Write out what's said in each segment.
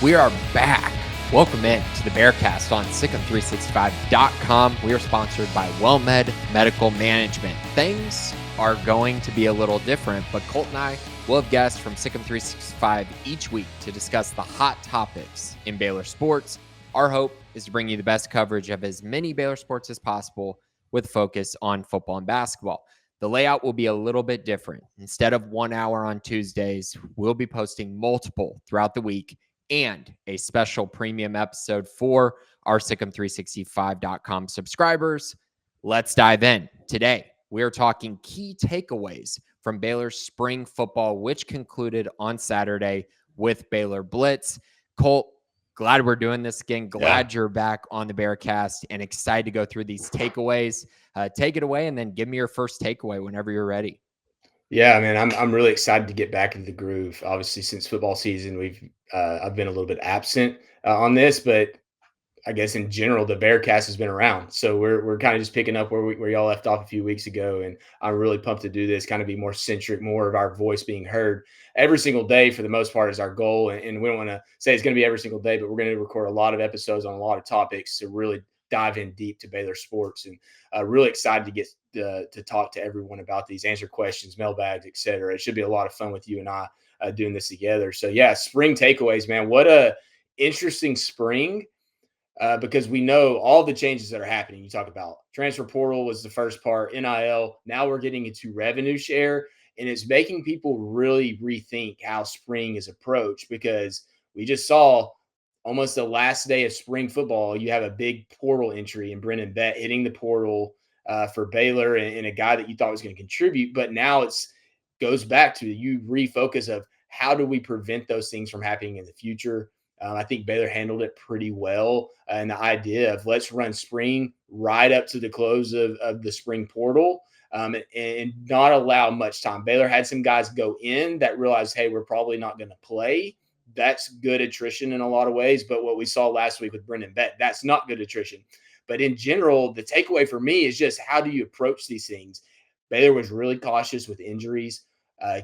We are back. Welcome in to the Bearcast on SicEm365.com. We are sponsored by WellMed Medical Management. Things are going to be a little different, but Colt and I will have guests from SicEm365 each week to discuss the hot topics in Baylor sports. Our hope is to bring you the best coverage of as many Baylor sports as possible with focus on football and basketball. The layout will be a little bit different. Instead of 1 hour on Tuesdays, we'll be posting multiple throughout the week and a special premium episode for our SicEm365.com subscribers. Let's dive in. Today, we are talking key takeaways from Baylor's spring football, which concluded on Saturday with Baylor Blitz. Colt, glad we're doing this again. Glad you're back on the Bearcast and excited to go through these takeaways. Take it away and then give me your first takeaway whenever you're ready. Yeah, man, I'm really excited to get back into the groove. Obviously, since football season, I've been a little bit absent on this, but I guess in general, the Bearcast has been around. So we're kind of just picking up where y'all left off a few weeks ago, and I'm really pumped to do this. Kind of be more centric, more of our voice being heard every single day for the most part is our goal. And we don't want to say it's going to be every single day, but we're going to record a lot of episodes on a lot of topics to really dive in deep to Baylor sports, and really excited to get to talk to everyone about these, answer questions, mailbags, etc. It should be a lot of fun with you and I doing this together. So yeah, spring takeaways, man. What a interesting spring. Because we know all the changes that are happening. You talk about transfer portal was the first part, NIL. Now we're getting into revenue share, and it's making people really rethink how spring is approached, because we just saw almost the last day of spring football, you have a big portal entry and Brennan Bett hitting the portal for Baylor, and a guy that you thought was going to contribute. But now it's goes back to you refocus of how do we prevent those things from happening in the future. I think Baylor handled it pretty well. And the idea of let's run spring right up to the close of the spring portal, and not allow much time. Baylor had some guys go in that realized, hey, we're probably not going to play. That's good attrition in a lot of ways. But what we saw last week with Brennan Bett, that's not good attrition. But in general, the takeaway for me is just how do you approach these things? Baylor was really cautious with injuries,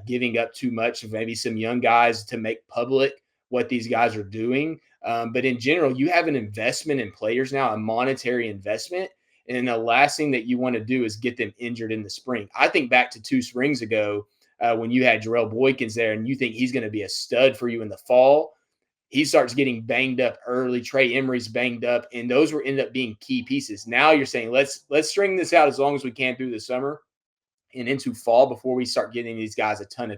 giving up too much of maybe some young guys to make public what these guys are doing. But in general, you have an investment in players now, a monetary investment. And the last thing that you want to do is get them injured in the spring. I think back to 2 springs ago when you had Jarrell Boykins there, and you think he's going to be a stud for you in the fall. He starts getting banged up early. Trey Emery's banged up, and those were ended up being key pieces. Now you're saying let's string this out as long as we can through the summer and into fall before we start getting these guys a ton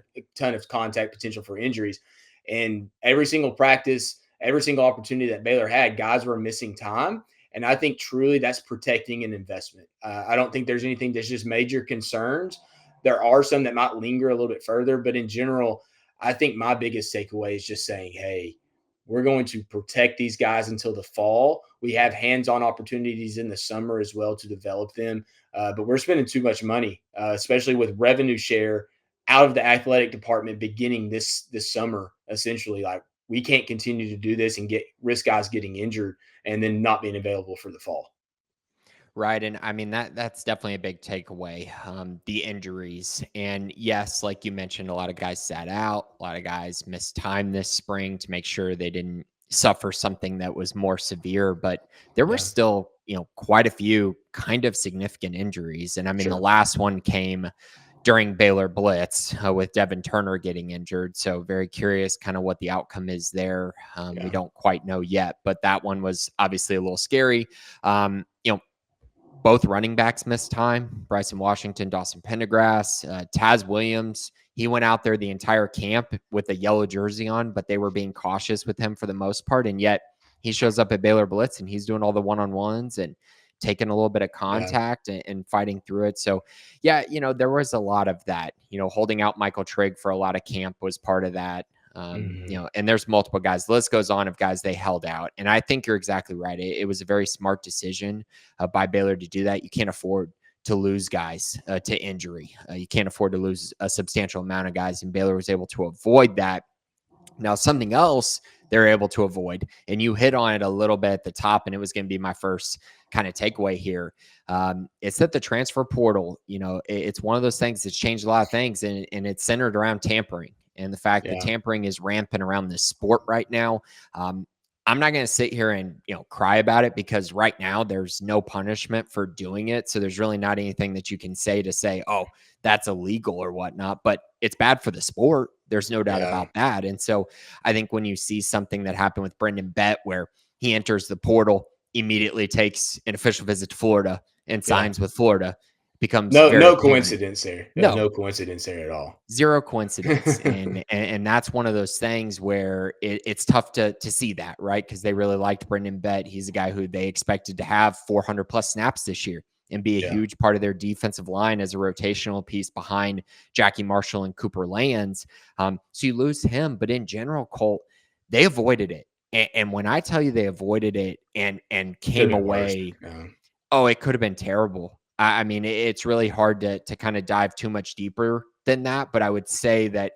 of contact potential for injuries. And every single practice, every single opportunity that Baylor had, guys were missing time. And I think truly that's protecting an investment. I don't think there's anything that's just major concerns. There are some that might linger a little bit further, but in general, I think my biggest takeaway is just saying, hey, we're going to protect these guys until the fall. We have hands-on opportunities in the summer as well to develop them. But we're spending too much money, especially with revenue share out of the athletic department beginning this summer. Essentially, like, we can't continue to do this and risk guys getting injured and then not being available for the fall. Right. And I mean, that's definitely a big takeaway, the injuries. And yes, like you mentioned, a lot of guys sat out, a lot of guys missed time this spring to make sure they didn't suffer something that was more severe. But there were still, quite a few kind of significant injuries. And I mean, the last one came during Baylor Blitz with Devin Turner getting injured. So very curious kind of what the outcome is there. We don't quite know yet, but that one was obviously a little scary. Both running backs missed time. Bryson Washington, Dawson Pendergrass, Taz Williams. He went out there the entire camp with a yellow jersey on, but they were being cautious with him for the most part. And yet he shows up at Baylor Blitz and he's doing all the one-on-ones and taking a little bit of contact and fighting through it. So, yeah, there was a lot of that. Holding out Michael Trigg for a lot of camp was part of that. And there's multiple guys. The list goes on of guys they held out. And I think you're exactly right. It was a very smart decision by Baylor to do that. You can't afford to lose guys to injury. You can't afford to lose a substantial amount of guys. And Baylor was able to avoid that. Now, something else they're able to avoid, and you hit on it a little bit at the top, and it was going to be my first kind of takeaway here. It's that the transfer portal, it's one of those things that's changed a lot of things, and it's centered around tampering. and the fact that Yeah. tampering is rampant around this sport right now. I'm not going to sit here and cry about it, because right now there's no punishment for doing it. So there's really not anything that you can say to say, oh, that's illegal or whatnot. But it's bad for the sport. There's no doubt Yeah. about that. And so I think when you see something that happened with Brendan Bett, where he enters the portal, immediately takes an official visit to Florida and Yeah. signs with Florida, becomes No, very no apparent. coincidence there. There's No, no coincidence there at all. zero coincidence. And that's one of those things where it's tough to see that, right? Because they really liked Brendan Bett. He's a guy who they expected to have 400 plus snaps this year and be a Yeah. huge part of their defensive line as a rotational piece behind Jackie Marshall and Cooper Lands. So you lose him, but in general, Colt, they avoided it. And when I tell you they avoided it and Could have came been worse. away, Yeah. oh, it could have been terrible. I mean, it's really hard to kind of dive too much deeper than that. But I would say that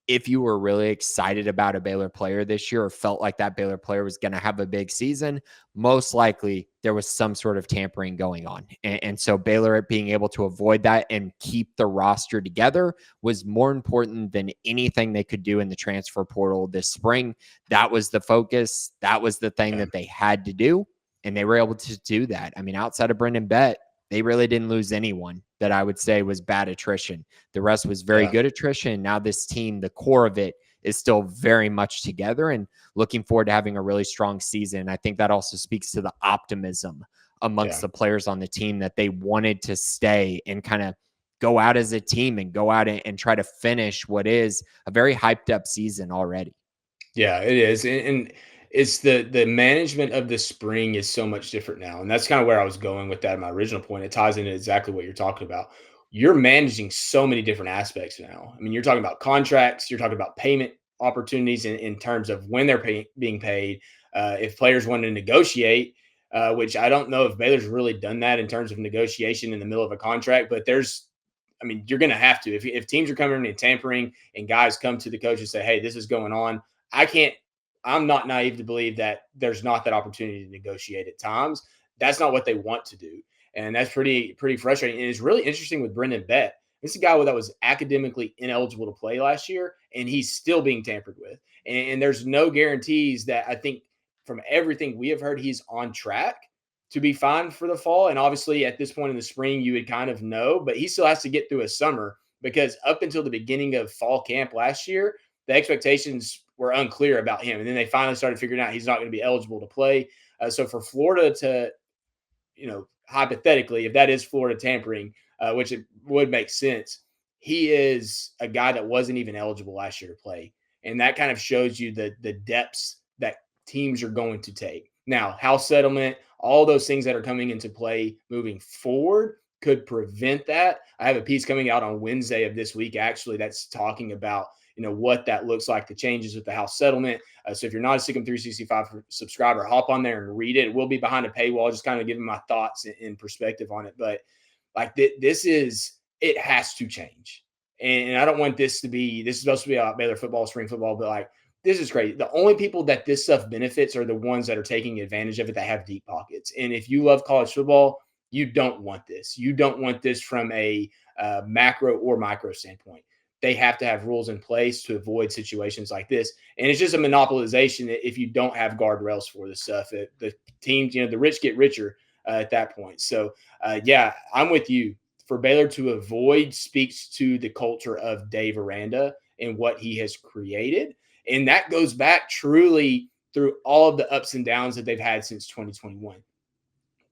if you were really excited about a Baylor player this year, or felt like that Baylor player was going to have a big season, most likely there was some sort of tampering going on. And so Baylor being able to avoid that and keep the roster together was more important than anything they could do in the transfer portal this spring. That was the focus. That was the thing Yeah. that they had to do. And they were able to do that. I mean, outside of Brendan Bett, they really didn't lose anyone that I would say was bad attrition. The rest was very Yeah. good attrition. Now this team, the core of it, is still very much together, and looking forward to having a really strong season. I think that also speaks to the optimism amongst Yeah. the players on the team, that they wanted to stay and kind of go out as a team and go out and try to finish what is a very hyped up season already. Yeah, it is, and it's the management of the spring is so much different now, and that's kind of where I was going with that in my original point. It ties into exactly what you're talking about. You're managing so many different aspects now. I mean, you're talking about contracts, you're talking about payment opportunities in terms of when they're being paid. If players want to negotiate, which I don't know if Baylor's really done that in terms of negotiation in the middle of a contract, but I mean, you're going to have to. If teams are coming in and tampering and guys come to the coach and say, hey, this is going on, I can't, I'm not naive to believe that there's not that opportunity to negotiate at times. That's not what they want to do. And that's pretty frustrating. And it's really interesting with Brendan Bett. This is a guy that was academically ineligible to play last year, and he's still being tampered with. And there's no guarantees that, I think from everything we have heard, he's on track to be fine for the fall. And obviously at this point in the spring, you would kind of know, but he still has to get through a summer, because up until the beginning of fall camp last year, the expectations were unclear about him. And then they finally started figuring out he's not going to be eligible to play. So for Florida to, hypothetically, if that is Florida tampering, which it would make sense, he is a guy that wasn't even eligible last year to play. And that kind of shows you the depths that teams are going to take. Now, house settlement, all those things that are coming into play moving forward could prevent that. I have a piece coming out on Wednesday of this week, actually, that's talking about what that looks like, the changes with the house settlement. So if you're not a Sikkim 365 subscriber, hop on there and read it. We'll be behind a paywall, just kind of giving my thoughts and perspective on it. But like it has to change. And I don't want this is supposed to be about Baylor football, spring football, but like, this is crazy. The only people that this stuff benefits are the ones that are taking advantage of it, that have deep pockets. And if you love college football, you don't want this. You don't want this from a macro or micro standpoint. They have to have rules in place to avoid situations like this. And it's just a monopolization if you don't have guardrails for this stuff. The teams, the rich get richer at that point. So, yeah, I'm with you. For Baylor to avoid speaks to the culture of Dave Aranda and what he has created. And that goes back truly through all of the ups and downs that they've had since 2021.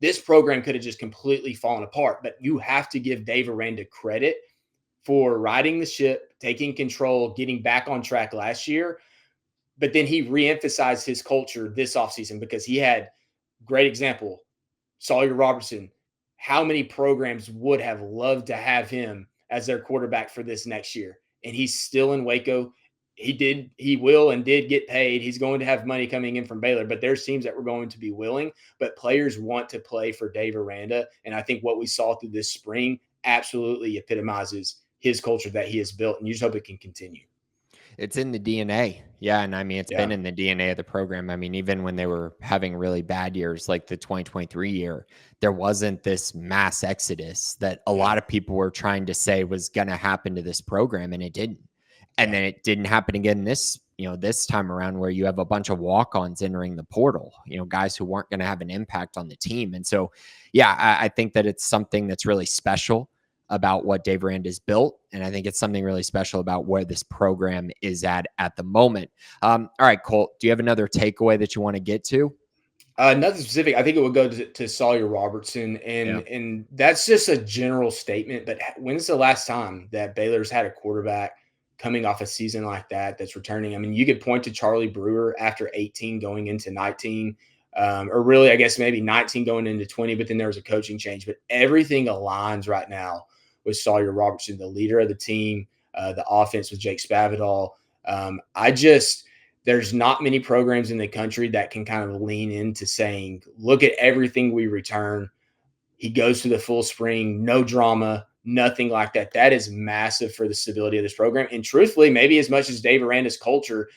This program could have just completely fallen apart, but you have to give Dave Aranda credit for riding the ship, taking control, getting back on track last year. But then he reemphasized his culture this offseason, because he had great example, Sawyer Robertson. How many programs would have loved to have him as their quarterback for this next year? And he's still in Waco. He will and did get paid. He's going to have money coming in from Baylor, but there's teams that were going to be willing, but players want to play for Dave Aranda. And I think what we saw through this spring absolutely epitomizes his culture that he has built, and you just hope it can continue. It's in the DNA. Yeah. And I mean, it's been Yeah. in the DNA of the program. I mean, even when they were having really bad years, like the 2023 year, there wasn't this mass exodus that a Yeah. lot of people were trying to say was going to happen to this program, and it didn't. And then it didn't happen again this time around, where you have a bunch of walk-ons entering the portal, guys who weren't going to have an impact on the team. And so, yeah, I think that it's something that's really special about what Dave Aranda's built. And I think it's something really special about where this program is at the moment. All right, Colt, do you have another takeaway that you want to get to? Nothing specific. I think it would go to Sawyer Robertson, and that's just a general statement. But when's the last time that Baylor's had a quarterback coming off a season like that that's returning? I mean, you could point to Charlie Brewer after 18 going into 19, or really, I guess maybe 19 going into 20. But then there was a coaching change. But everything aligns right now with Sawyer Robertson, the leader of the team, the offense with Jake Spavital. There's not many programs in the country that can kind of lean into saying, look at everything we return. He goes through the full spring, no drama, nothing like that. That is massive for the stability of this program. And truthfully, maybe as much as Dave Aranda's culture,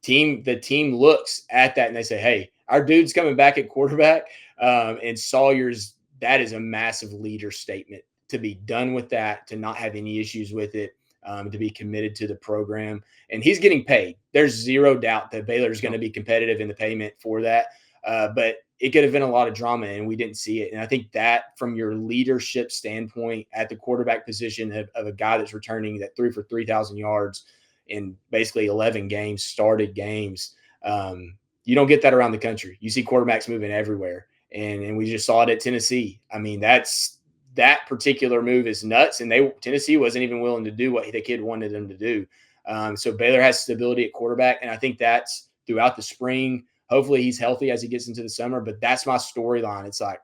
the team looks at that and they say, hey, our dude's coming back at quarterback. And Sawyer's, that is a massive leader statement to be done with that, to not have any issues with it. To be committed to the program. And he's getting paid. There's zero doubt that Baylor is going to be competitive in the payment for that. But it could have been a lot of drama, and we didn't see it. And I think that from your leadership standpoint at the quarterback position of a guy that's returning that threw for 3,000 yards in basically 11 games, started games, you don't get that around the country. You see quarterbacks moving everywhere. And we just saw it at Tennessee. I mean, that particular move is nuts, and Tennessee wasn't even willing to do what the kid wanted them to do. So Baylor has stability at quarterback, and I think that's throughout the spring. Hopefully he's healthy as he gets into the summer, but that's my storyline. It's like,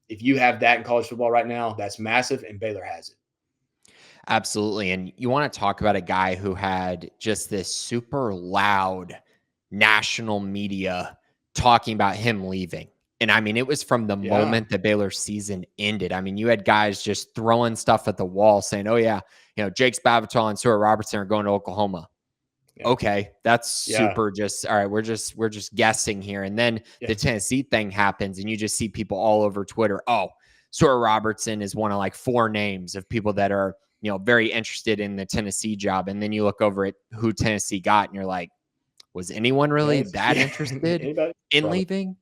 if you have that in college football right now, that's massive, and Baylor has it. Absolutely. And you want to talk about a guy who had just this super loud national media talking about him leaving. And I mean, it was from the moment the Baylor season ended. I mean, you had guys just throwing stuff at the wall saying, oh, yeah, Jake Spavital and Sawyer Robertson are going to Oklahoma. Yeah. Okay, that's super just all right. We're just guessing here. And then the Tennessee thing happens, and you just see people all over Twitter. Oh, Sawyer Robertson is one of like 4 names of people that are, very interested in the Tennessee job. And then you look over at who Tennessee got, and you're like, was anyone really that interested in leaving?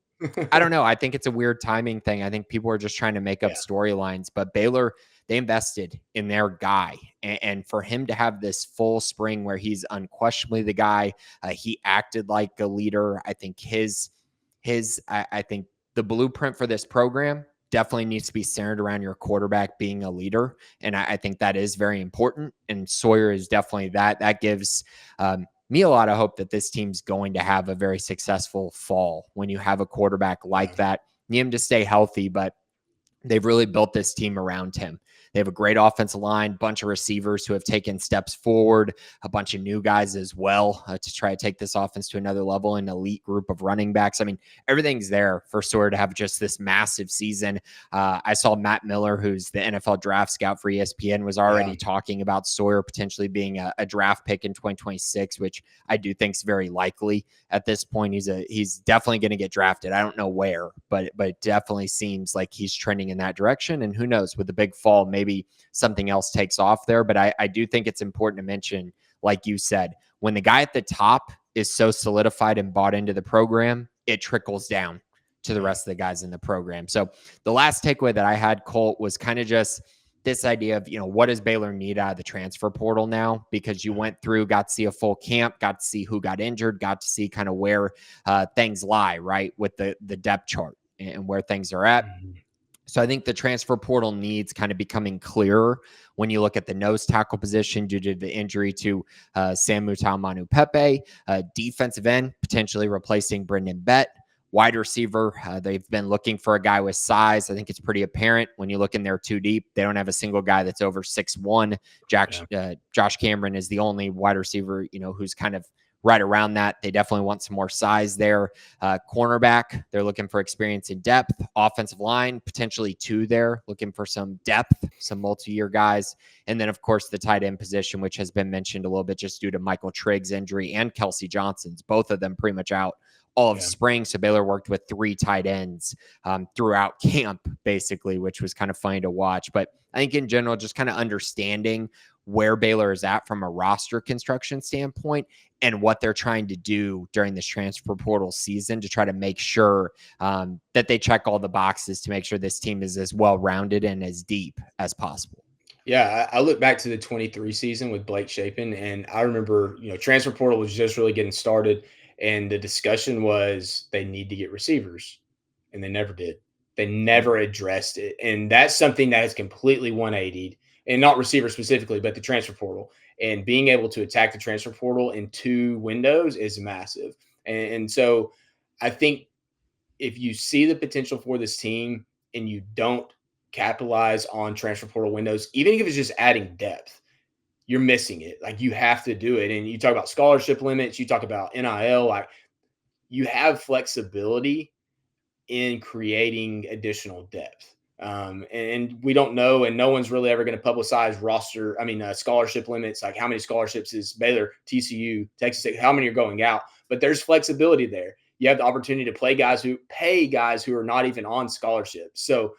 I don't know. I think it's a weird timing thing. I think people are just trying to make up storylines, but Baylor, they invested in their guy. And for him to have this full spring where he's unquestionably the guy, he acted like a leader. I think I think the blueprint for this program definitely needs to be centered around your quarterback being a leader. And I think that is very important. And Sawyer is definitely that. That gives me a lot of hope that this team's going to have a very successful fall when you have a quarterback like that. You need him to stay healthy, but they've really built this team around him. They have a great offensive line, bunch of receivers who have taken steps forward, a bunch of new guys as well to try to take this offense to another level, an elite group of running backs. I mean, everything's there for Sawyer to have just this massive season. I saw Matt Miller, who's the NFL draft scout for ESPN, was already talking about Sawyer potentially being a draft pick in 2026, which I do think is very likely at this point. He's definitely going to get drafted. I don't know where, but it definitely seems like he's trending in that direction. And who knows, with the big fall, maybe something else takes off there. But I do think it's important to mention, like you said, when the guy at the top is so solidified and bought into the program, it trickles down to the rest of the guys in the program. So the last takeaway that I had, Colt, was kind of just this idea of, what does Baylor need out of the transfer portal now? Because you went through, got to see a full camp, got to see who got injured, got to see kind of where things lie, right, with the depth chart and where things are at. So I think the transfer portal needs kind of becoming clearer when you look at the nose tackle position due to the injury to Samu Taumanu Pepe, defensive end, potentially replacing Brendan Bett. Wide receiver, they've been looking for a guy with size. I think it's pretty apparent when you look in there too deep. They don't have a single guy that's over 6'1". Josh Cameron is the only wide receiver, who's kind of right around that. They definitely want some more size there. Cornerback, they're looking for experience and depth. Offensive line, potentially 2 there, looking for some depth, some multi-year guys. And then, of course, the tight end position, which has been mentioned a little bit just due to Michael Triggs' injury and Kelsey Johnson's, both of them pretty much out all of spring. So Baylor worked with 3 tight ends throughout camp, basically, which was kind of funny to watch. But I think in general, just kind of understanding where Baylor is at from a roster construction standpoint and what they're trying to do during this transfer portal season to try to make sure that they check all the boxes to make sure this team is as well-rounded and as deep as possible. Yeah, I look back to the 23 season with Blake Shapen, and I remember, transfer portal was just really getting started, and the discussion was they need to get receivers, and they never did. They never addressed it, and that's something that has completely 180'd, and not receiver specifically, but the transfer portal. And being able to attack the transfer portal in 2 windows is massive. And so I think if you see the potential for this team and you don't capitalize on transfer portal windows, even if it's just adding depth, you're missing it. Like, you have to do it. And you talk about scholarship limits, you talk about NIL, like, you have flexibility in creating additional depth. And we don't know, and no one's really ever going to publicize scholarship limits, like how many scholarships is Baylor, TCU, Texas Tech, how many are going out, but there's flexibility there. You have the opportunity to pay guys who are not even on scholarships. So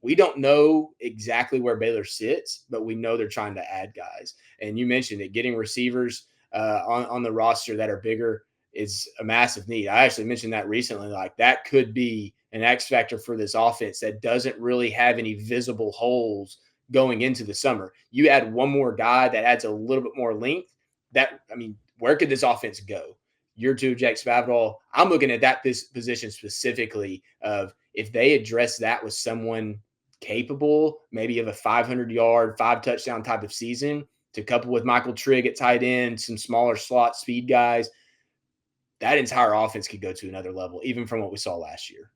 we don't know exactly where Baylor sits, but we know they're trying to add guys. And you mentioned it, getting receivers on the roster that are bigger is a massive need. I actually mentioned that recently. Like, that could be an X factor for this offense that doesn't really have any visible holes going into the summer. You add one more guy that adds a little bit more length. Where could this offense go? Year 2 of Jake Spavital, I'm looking at that position specifically of if they address that with someone capable, maybe of a 500-yard, 5-touchdown type of season, to couple with Michael Trigg at tight end, some smaller slot speed guys, that entire offense could go to another level, even from what we saw last year.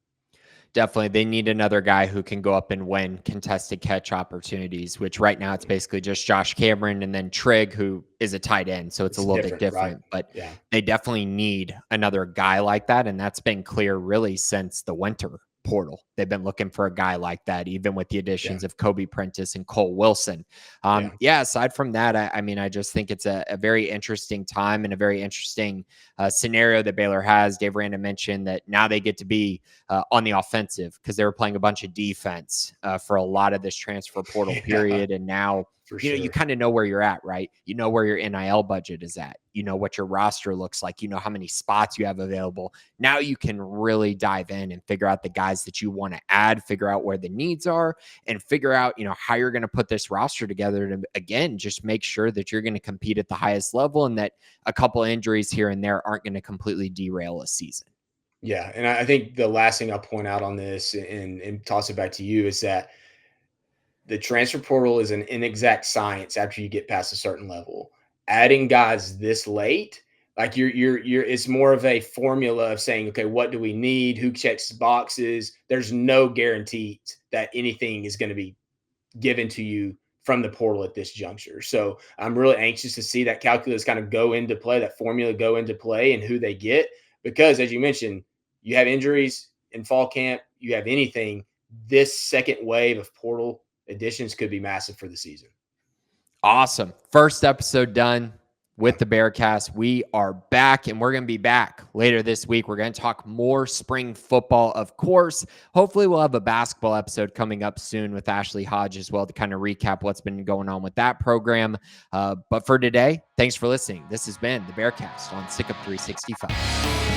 Definitely. They need another guy who can go up and win contested catch opportunities, which right now it's basically just Josh Cameron and then Trigg, who is a tight end. So it's a little bit different, right? But yeah, they definitely need another guy like that. And that's been clear really since the winter portal. They've been looking for a guy like that, even with the additions of Kobe Prentice and Cole Wilson. Aside from that, I just think it's a very interesting time and a very interesting scenario that Baylor has. Dave Randa mentioned that now they get to be on the offensive because they were playing a bunch of defense for a lot of this transfer portal period. And now, you kind of know where you're at, right? You know where your NIL budget is at. You know what your roster looks like. You know how many spots you have available. Now you can really dive in and figure out the guys that you want to add, figure out where the needs are, and figure out, how you're going to put this roster together to, again, just make sure that you're going to compete at the highest level and that a couple of injuries here and there aren't going to completely derail a season. Yeah. And I think the last thing I'll point out on this and toss it back to you is that the transfer portal is an inexact science after you get past a certain level. Adding guys this late, like it's more of a formula of saying, okay, what do we need? Who checks boxes? There's no guarantee that anything is going to be given to you from the portal at this juncture. So I'm really anxious to see that calculus kind of go into play, that formula go into play, and who they get. Because as you mentioned, you have injuries in fall camp, you have anything. This second wave of portal additions could be massive for the season. Awesome. First episode done with the Bearcast. We are back, and we're going to be back later this week. We're going to talk more spring football, of course. Hopefully we'll have a basketball episode coming up soon with Ashley Hodge as well to kind of recap what's been going on with that program. But for today, thanks for listening. This has been the Bearcast on Sick of 365.